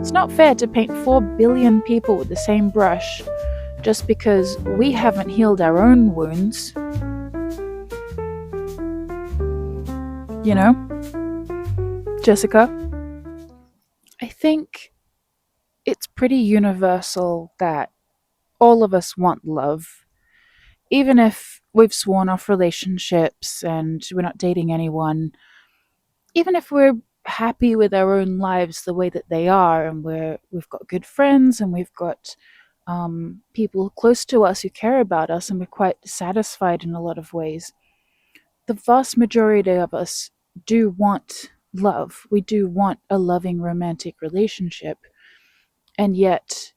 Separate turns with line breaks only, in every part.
It's not fair to paint 4 billion people with the same brush just because we haven't healed our own wounds. You know, Jessica? I think it's pretty universal that all of us want love. Even if we've sworn off relationships and we're not dating anyone, even if we're happy with our own lives the way that they are, and we've got good friends and we've got people close to us who care about us, and we're quite satisfied in a lot of ways, the vast majority of us do want love. We do want a loving romantic relationship, and yet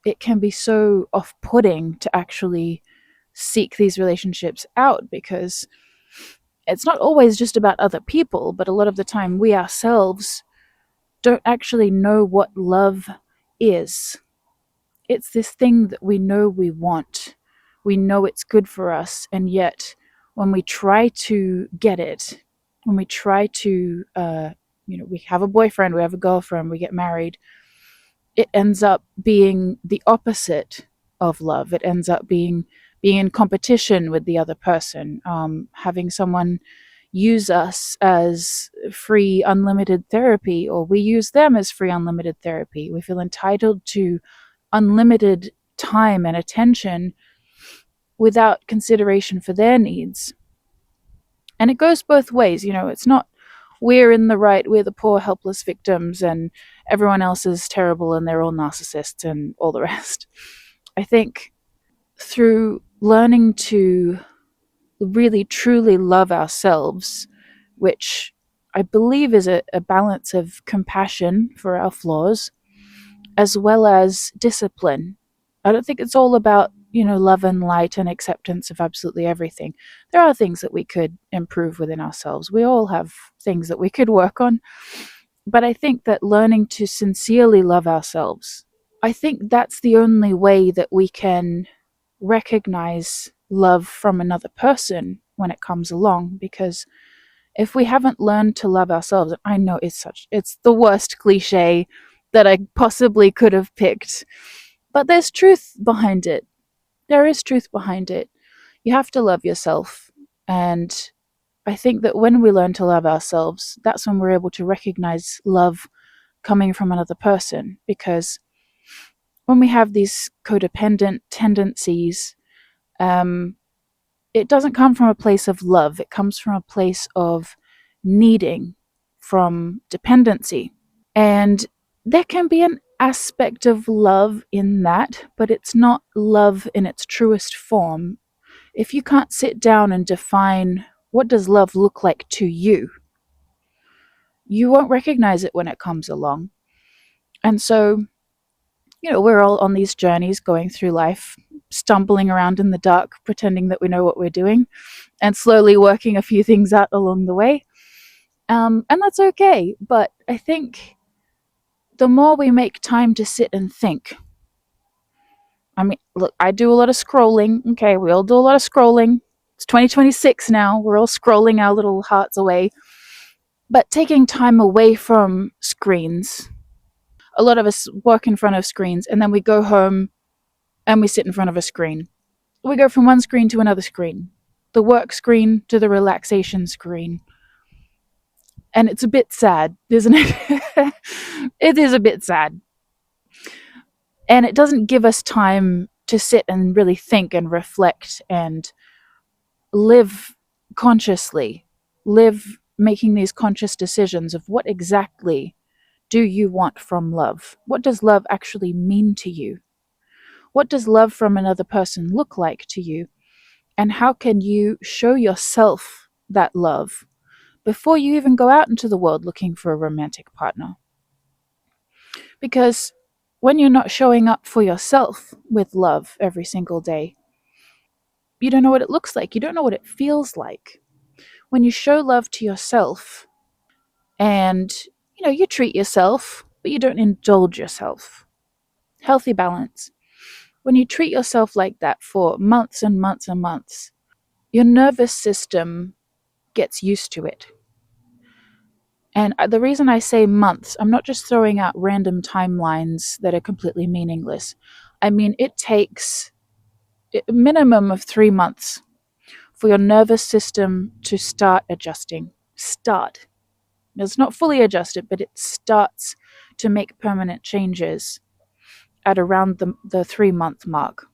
it can be so off-putting to actually seek these relationships out, because it's not always just about other people, but a lot of the time we ourselves don't actually know what love is. It's this thing that we know we want. We know it's good for us, and yet when we try to get it, when we try to, we have a boyfriend, we have a girlfriend, we get married, it ends up being the opposite of love. It ends up being in competition with the other person, having someone use us as free unlimited therapy, or we use them as free unlimited therapy. We feel entitled to unlimited time and attention without consideration for their needs. And it goes both ways. It's not we're in the right, we're the poor helpless victims, and everyone else is terrible and they're all narcissists and all the rest. I think through learning to really truly love ourselves, which I believe is a balance of compassion for our flaws as well as discipline. I don't think it's all about, love and light and acceptance of absolutely everything. There are things that we could improve within ourselves. We all have things that we could work on. But I think that learning to sincerely love ourselves, I think that's the only way that we can recognize love from another person when it comes along. Because if we haven't learned to love ourselves, I know it's the worst cliche that I possibly could have picked, but there's truth behind it. There is truth behind it. You have to love yourself. And I think that when we learn to love ourselves, that's when we're able to recognize love coming from another person. Because when we have these codependent tendencies, it doesn't come from a place of love. It comes from a place of needing, from dependency. And there can be an aspect of love in that, but it's not love in its truest form. If you can't sit down and define what does love look like to you, you won't recognize it when it comes along. And so, we're all on these journeys going through life, stumbling around in the dark, pretending that we know what we're doing, and slowly working a few things out along the way. And that's okay. But I think the more we make time to sit and think, look, I do a lot of scrolling. Okay, we all do a lot of scrolling. It's 2026 now. We're all scrolling our little hearts away. But taking time away from screens, a lot of us work in front of screens, and then we go home and we sit in front of a screen. We go from one screen to another screen, the work screen to the relaxation screen. And it's a bit sad, isn't it? It is a bit sad. And it doesn't give us time to sit and really think and reflect and live consciously, live making these conscious decisions of what exactly do you want from love? What does love actually mean to you? What does love from another person look like to you? And how can you show yourself that love before you even go out into the world looking for a romantic partner? Because when you're not showing up for yourself with love every single day, you don't know what it looks like. You don't know what it feels like. When you show love to yourself and, you treat yourself, but you don't indulge yourself. Healthy balance. When you treat yourself like that for months and months and months, your nervous system gets used to it. And the reason I say months, I'm not just throwing out random timelines that are completely meaningless. I mean, it takes a minimum of 3 months for your nervous system to start adjusting. Start. It's not fully adjusted, but it starts to make permanent changes at around the 3 month mark.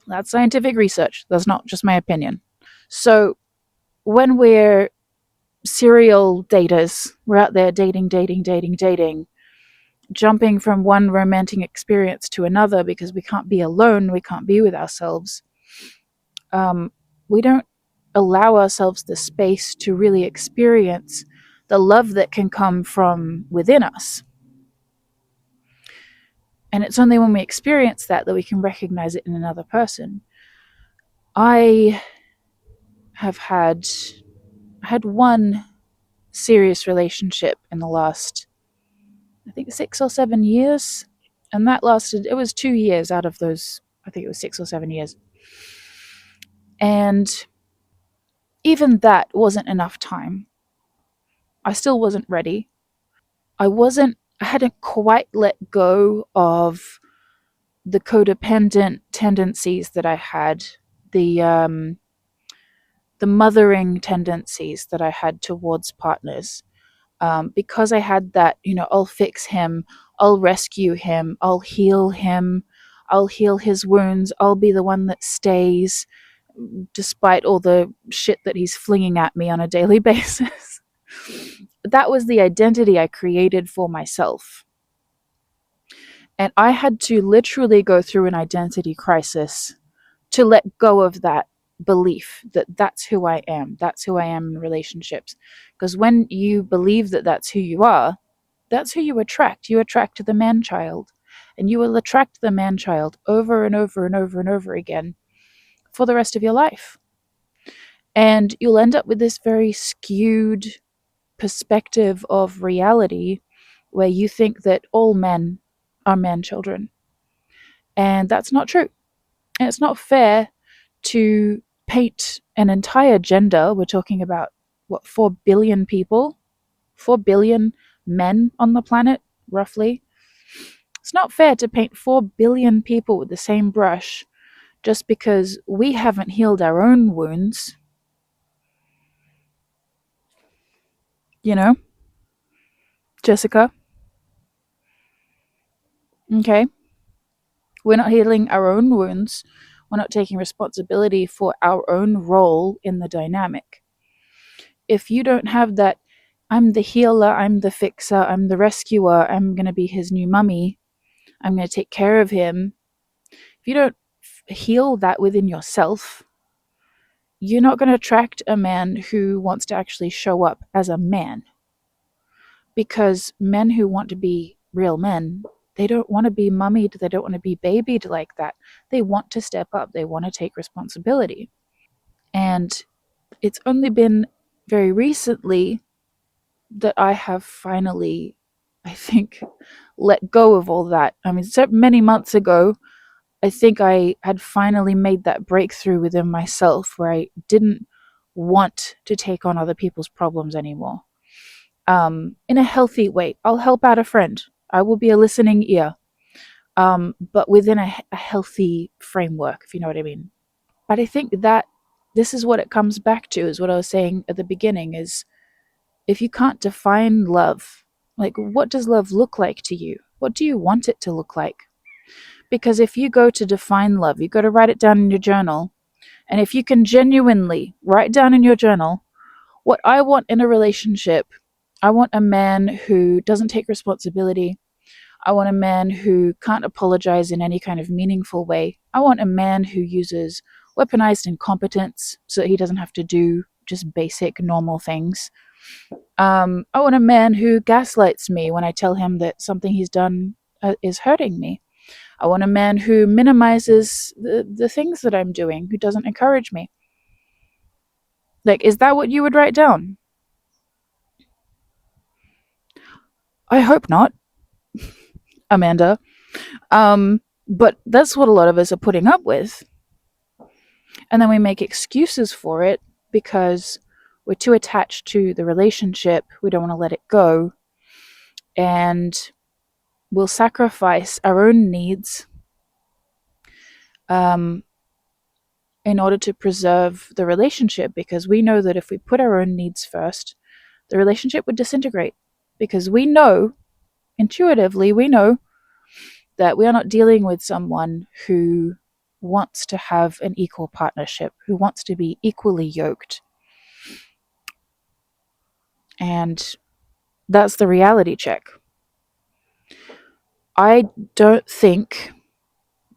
That's scientific research. That's not just my opinion. So when we're serial daters, we're out there dating, jumping from one romantic experience to another because we can't be alone, we can't be with ourselves. We don't allow ourselves the space to really experience the love that can come from within us. And it's only when we experience that we can recognize it in another person. I have had one serious relationship in the last, I think, 6 or 7 years. And that lasted, it was 2 years out of those, I think it was 6 or 7 years. And even that wasn't enough time. I still wasn't ready. I hadn't quite let go of the codependent tendencies that I had, the um, the mothering tendencies that I had towards partners. Because I had that, I'll fix him, I'll rescue him, I'll heal his wounds, I'll be the one that stays, despite all the shit that he's flinging at me on a daily basis. That was the identity I created for myself. And I had to literally go through an identity crisis to let go of that belief that that's who I am. That's who I am in relationships. Because when you believe that that's who you are, that's who you attract. You attract the man child. And you will attract the man child over and over and over and over again for the rest of your life. And you'll end up with this very skewed perspective of reality where you think that all men are man children. And that's not true. And it's not fair to paint an entire gender. We're talking about, what, 4 billion people? 4 billion men on the planet, roughly. It's not fair to paint 4 billion people with the same brush just because we haven't healed our own wounds. You know, Jessica? Okay. We're not healing our own wounds. We're not taking responsibility for our own role in the dynamic. If you don't have that, I'm the healer, I'm the fixer, I'm the rescuer, I'm going to be his new mummy, I'm going to take care of him. If you don't heal that within yourself, you're not going to attract a man who wants to actually show up as a man. Because men who want to be real men, they don't want to be mummied, they don't want to be babied like that. They want to step up, they want to take responsibility. And it's only been very recently that I have finally, I think, let go of all that. I mean, so many months ago, I think I had finally made that breakthrough within myself where I didn't want to take on other people's problems anymore. In a healthy way, I'll help out a friend. I will be a listening ear, but within a healthy framework, if you know what I mean. But I think that this is what it comes back to, is what I was saying at the beginning, is if you can't define love, like, what does love look like to you? What do you want it to look like? Because if you go to define love, you got to write it down in your journal. And if you can genuinely write down in your journal, what I want in a relationship, I want a man who doesn't take responsibility. I want a man who can't apologize in any kind of meaningful way. I want a man who uses weaponized incompetence so that he doesn't have to do just basic normal things. I want a man who gaslights me when I tell him that something he's done is hurting me. I want a man who minimizes the things that I'm doing, who doesn't encourage me. Like, is that what you would write down? I hope not, Amanda. But that's what a lot of us are putting up with. And then we make excuses for it because we're too attached to the relationship, we don't want to let it go, and we'll sacrifice our own needs um, in order to preserve the relationship, because we know that if we put our own needs first, the relationship would disintegrate, because we know, intuitively, we know that we are not dealing with someone who wants to have an equal partnership, who wants to be equally yoked. And that's the reality check. I don't think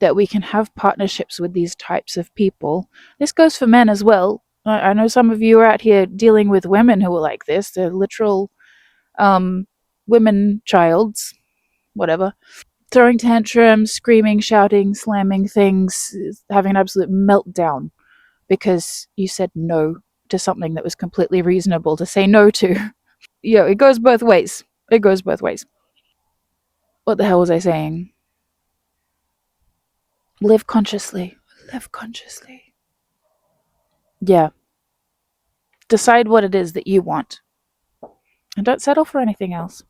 that we can have partnerships with these types of people. This goes for men as well. I know some of you are out here dealing with women who are like this. They're literal women childs, whatever. Throwing tantrums, screaming, shouting, slamming things, having an absolute meltdown because you said no to something that was completely reasonable to say no to. It goes both ways. It goes both ways. What the hell was I saying? Live consciously. Live consciously. Yeah. Decide what it is that you want. And don't settle for anything else.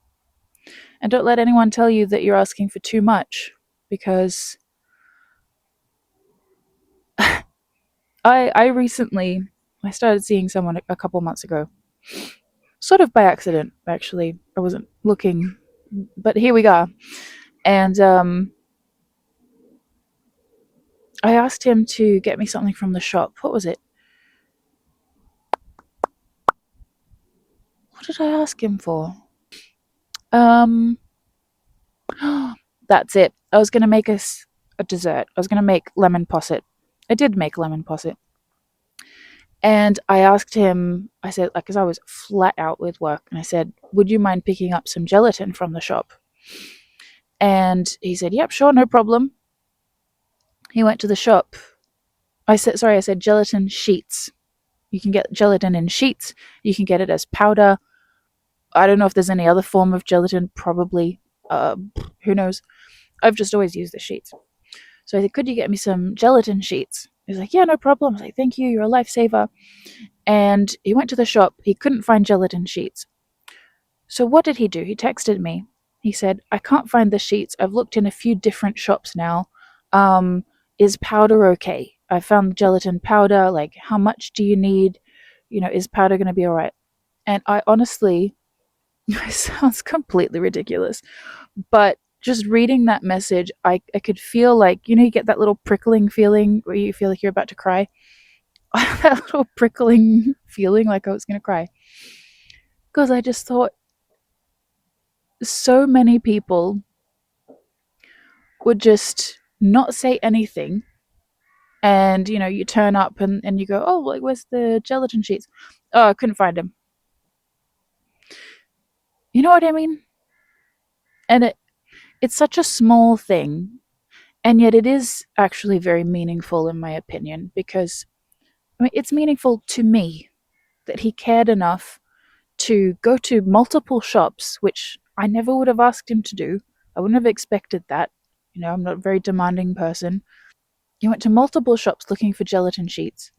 And don't let anyone tell you that you're asking for too much. Because I recently I started seeing someone a couple months ago. Sort of by accident, actually. I wasn't looking, but here we go. And I asked him to get me something from the shop. What was it? What did I ask him for? Um, that's it. I was going to make us a dessert. I was going to make lemon posset. I did make lemon posset. And I asked him, I said, because I was flat out with work, and I said, would you mind picking up some gelatin from the shop? And he said, yep, sure, no problem. He went to the shop. I said gelatin sheets. You can get gelatin in sheets. You can get it as powder. I don't know if there's any other form of gelatin, probably. Who knows? I've just always used the sheets. So I said, could you get me some gelatin sheets? He's like, yeah, no problem. I was like, thank you, you're a lifesaver. And he went to the shop. He couldn't find gelatin sheets. So what did he do? He texted me. He said, I can't find the sheets. I've looked in a few different shops now. Is powder okay? I found gelatin powder. Like, how much do you need? Is powder going to be all right? And I honestly, it sounds completely ridiculous, but just reading that message, I could feel like, you get that little prickling feeling where you feel like you're about to cry. That little prickling feeling like I was going to cry. Because I just thought so many people would just not say anything. And, you turn up and you go, oh, like, where's the gelatin sheets? Oh, I couldn't find them. You know what I mean? And it's such a small thing. And yet it is actually very meaningful, in my opinion, because it's meaningful to me that he cared enough to go to multiple shops, which I never would have asked him to do. I wouldn't have expected that. I'm not a very demanding person. He went to multiple shops looking for gelatin sheets.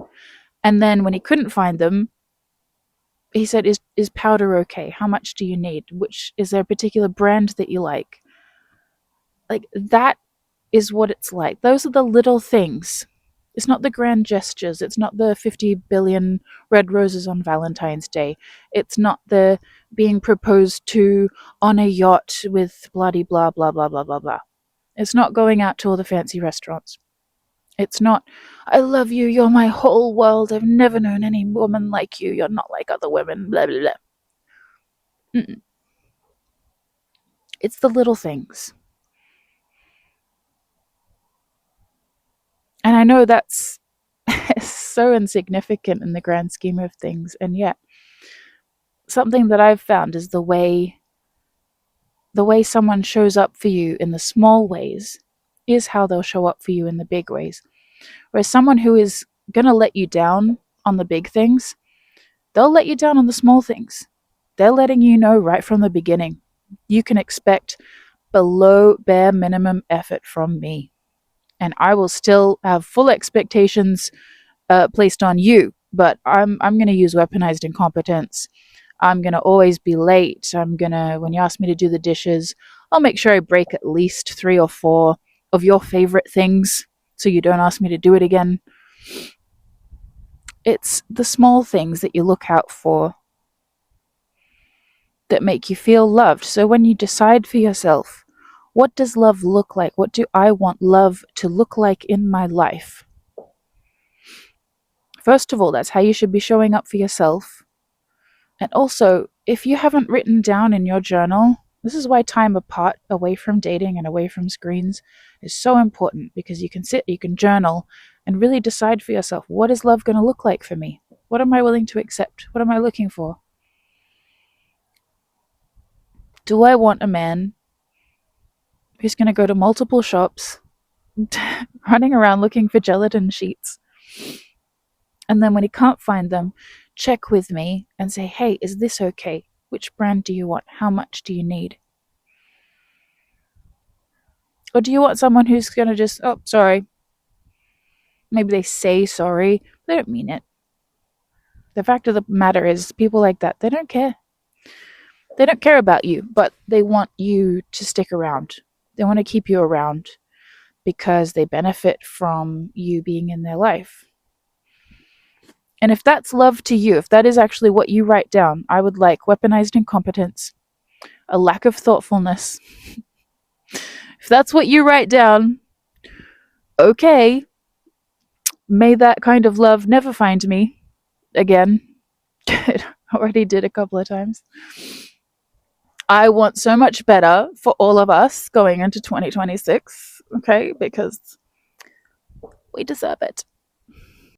And then when he couldn't find them, he said, is powder okay? How much do you need? Is there a particular brand that you like? Like, that is what it's like. Those are the little things. It's not the grand gestures. It's not the 50 billion red roses on Valentine's Day. It's not the being proposed to on a yacht with bloody blah, blah, blah, blah, blah, blah. It's not going out to all the fancy restaurants. It's not, I love you, you're my whole world, I've never known any woman like you, you're not like other women, blah, blah, blah. Mm-mm. It's the little things. And I know that's so insignificant in the grand scheme of things, and yet something that I've found is the way someone shows up for you in the small ways is how they'll show up for you in the big ways. Whereas someone who is going to let you down on the big things, they'll let you down on the small things. They're letting you know right from the beginning, you can expect below bare minimum effort from me. And I will still have full expectations placed on you. but I'm going to use weaponized incompetence. I'm going to always be late. When you ask me to do the dishes, I'll make sure I break at least 3 or 4 of your favorite things so you don't ask me to do it again. It's the small things that you look out for that make you feel loved. So when you decide for yourself, what does love look like? What do I want love to look like in my life? First of all, that's how you should be showing up for yourself. And also, if you haven't written down in your journal, this is why time apart, away from dating and away from screens, is so important, because you can sit, you can journal, and really decide for yourself, what is love going to look like for me? What am I willing to accept? What am I looking for? Do I want a man who's going to go to multiple shops, running around looking for gelatin sheets, and then when he can't find them, check with me and say, hey, is this okay? Which brand do you want? How much do you need? Or do you want someone who's going to just, oh, sorry. Maybe they say sorry, they don't mean it. The fact of the matter is, people like that, they don't care. They don't care about you, but they want you to stick around. They want to keep you around because they benefit from you being in their life. And if that's love to you, if that is actually what you write down, I would like weaponized incompetence, a lack of thoughtfulness. If that's what you write down, okay, may that kind of love never find me again. It already did a couple of times. I want so much better for all of us going into 2026, okay, because we deserve it.